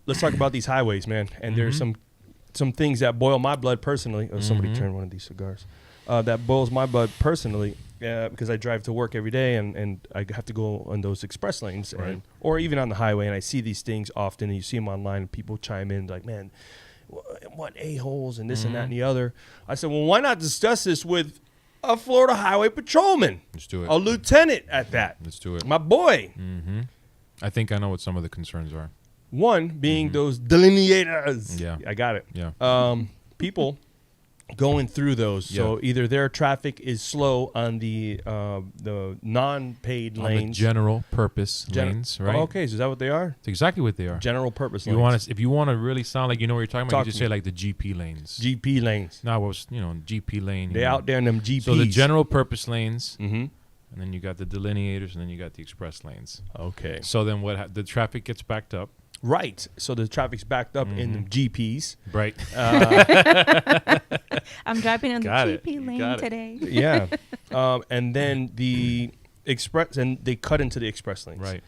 let's talk about these highways, man. And there's some things that boil my blood personally. Oh, somebody turn one of these cigars. That boils my blood personally because I drive to work every day and I have to go on those express lanes or even on the highway, and I see these things often, and you see them online, and people chime in like, man, what a-holes and this and that and the other. I said, well, why not discuss this with a Florida highway patrolman? Let's do it. A lieutenant at that. Let's do it. My boy. I think I know what some of the concerns are. One being those delineators. Yeah. I got it. Yeah. People going through those. Yeah. So either their traffic is slow on the non-paid On lanes. the general purpose lanes, right? Oh, okay, so is that what they are? That's exactly what they are. General purpose You lanes. if you want to really sound like you know what you're talking about, Talk you just to say me. like the GP lanes. GP lanes. No, it was, GP lane. They out there in them GPs. So the general purpose lanes, Mm-hmm. and then you got the delineators, and then you got the express lanes. Okay. So then the traffic gets backed up. Right. So the traffic's backed up in the GPs. Right. I'm driving on the Got it. GP You lane got it. today. Yeah. And then the express, and they cut into the express lanes. Right.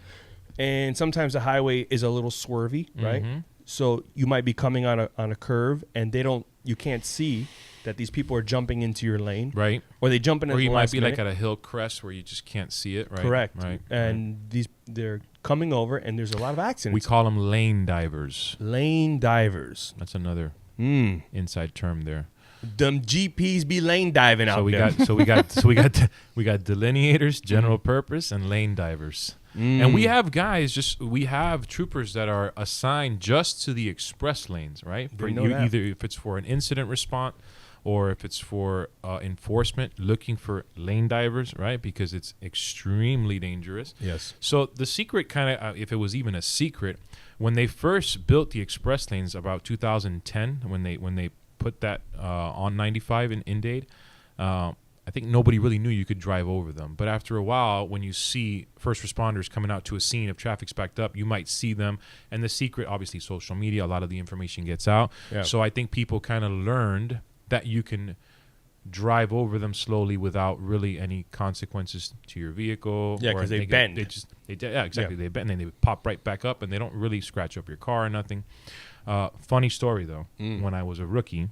And sometimes the highway is a little swervy, right? So you might be coming on a curve, and you can't see that these people are jumping into your lane. Right. Or they jump in at Or the you might last be minute. like at a hill crest where you just can't see it. Right. Correct. Right. And they're coming over, and there's a lot of We accidents. call them lane divers. Lane divers. That's another inside term there. Them GPs be lane diving out So we there. got delineators, general purpose, and lane divers. And we have we have troopers that are assigned just to the express lanes, right? For Didn't know that. Either if it's for an incident response or if it's for enforcement, looking for lane divers, right? Because it's extremely dangerous. Yes. So the secret kind of, if it was even a secret, when they first built the express lanes about 2010, when they put that on 95 in Dade, I think nobody really knew you could drive over them. But after a while, when you see first responders coming out to a scene if traffic's backed up, you might see them. And the secret, obviously, social media, a lot of the information gets out. Yeah. So I think people kind of learned that you can drive over them slowly without really any consequences to your vehicle. Yeah, or 'cause they get- bend. Yeah, exactly. Yeah. They bend and then they pop right back up, and they don't really scratch up your car or nothing. Funny story, though. When I was a rookie,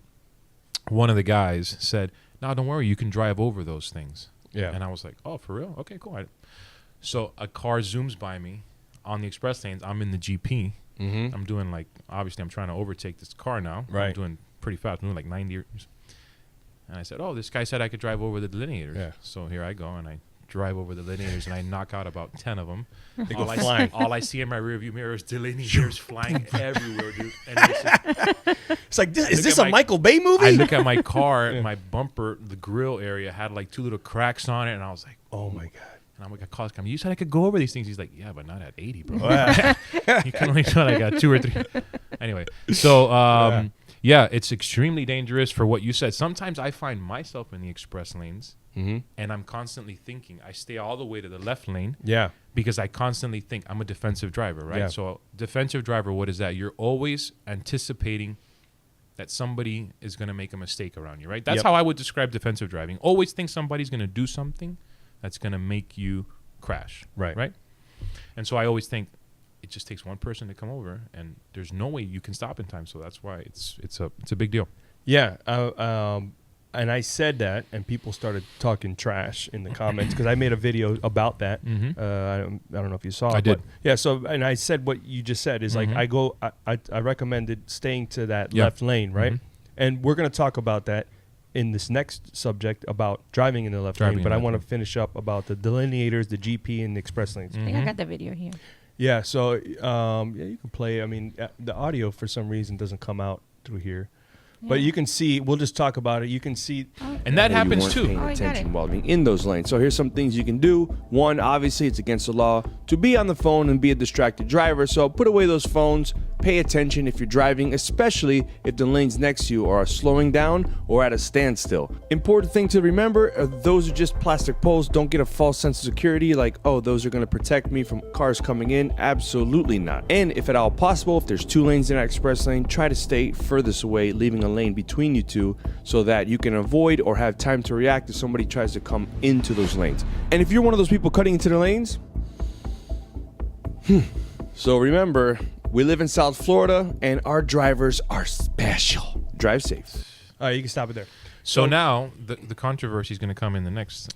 one of the guys said, "No, don't worry, you can drive over those things." Yeah. And I was like, "Oh, for real? Okay, cool." So a car zooms by me on the express lanes. I'm in the GP. Mm-hmm. I'm doing obviously I'm trying to overtake this car now. Right. I'm doing pretty fast. I'm doing like 90 years. And I said, "Oh, this guy said I could drive over the delineators." Yeah. So here I go, and I drive over the delineators, and I knock out about 10 of them. They go flying. All I see in my rearview mirror is delineators flying everywhere, dude. And it's just, It's like, is Look this at a my- Michael Bay movie? I look at my car, my bumper, the grill area had like 2 little cracks on it, and I was like, Oh my God. and I'm like, I call this guy, you said I could go over these things. He's like, yeah, but not at 80, bro. Yeah. You can only do like 2 or 3. Anyway, so yeah, it's extremely dangerous for what you said. Sometimes I find myself in the express lanes, and I'm constantly thinking. I stay all the way to the left lane. Yeah. Because I constantly think I'm a defensive driver, right? Yeah. So defensive driver, what is that? You're always anticipating that somebody is going to make a mistake around you, right? That's Yep. how I would describe defensive driving. Always think somebody's going to do something that's going to make you crash, Right. right? And so I always think it just takes one person to come over, and there's no way you can stop in time. So that's why it's a big deal. Yeah. And I said that, and people started talking trash in the comments because I made a video about that. Mm-hmm. I don't know if you saw it. I did. But yeah. So, and I said what you just said is like I recommended staying to that Yeah. left lane, right? Mhm. And we're going to talk about that in this next subject about driving in the left Driving lane. in But the I left want to lane. finish up about the delineators, the GP, and the express lanes. I think I got the video here. Yeah. So yeah, you can play. I mean, the audio for some reason doesn't come out through here. But Yeah. you can see, we'll just talk about it. You can see. And that you happens weren't too. paying Oh, I got attention it. while being in those lanes. So here's some things you can do. One, obviously it's against the law to be on the phone and be a distracted driver. So put away those phones. Pay attention if you're driving, especially if the lanes next to you are slowing down or at a standstill. Important thing to remember, those are just plastic poles. Don't get a false sense of security like, oh, those are going to protect me from cars coming in. Absolutely not. And if at all possible, if there's 2 lanes in an express lane, try to stay furthest away, leaving a lane between you two so that you can avoid or have time to react if somebody tries to come into those lanes. And if you're one of those people cutting into the lanes, so remember, We live in South Florida, and our drivers are special. Drive safe. All right, you can stop it there. So now the controversy is going to come in the next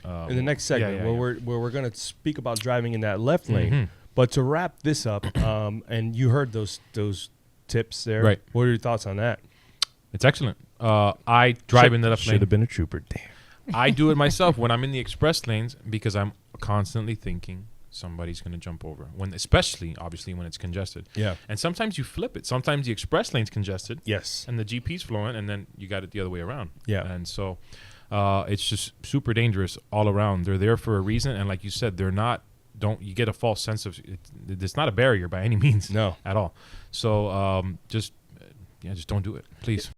Segment where we're going to speak about driving in that left lane. Mhm. But to wrap this up, and you heard those tips there. Right. What are your thoughts on that? It's excellent. I drive in the left lane. Should have been a trooper. Damn. I do it myself when I'm in the express lanes because I'm constantly thinking somebody's going to jump over. Especially, obviously, when it's congested. Yeah. And sometimes you flip it. Sometimes the express lane's congested. Yes. And the GP's flowing, and then you got it the other way around. Yeah. And so it's just super dangerous all around. They're there for a reason, and like you said, they're not. You get a false sense of it's not a barrier by any means. No. At all. So just don't do it, please.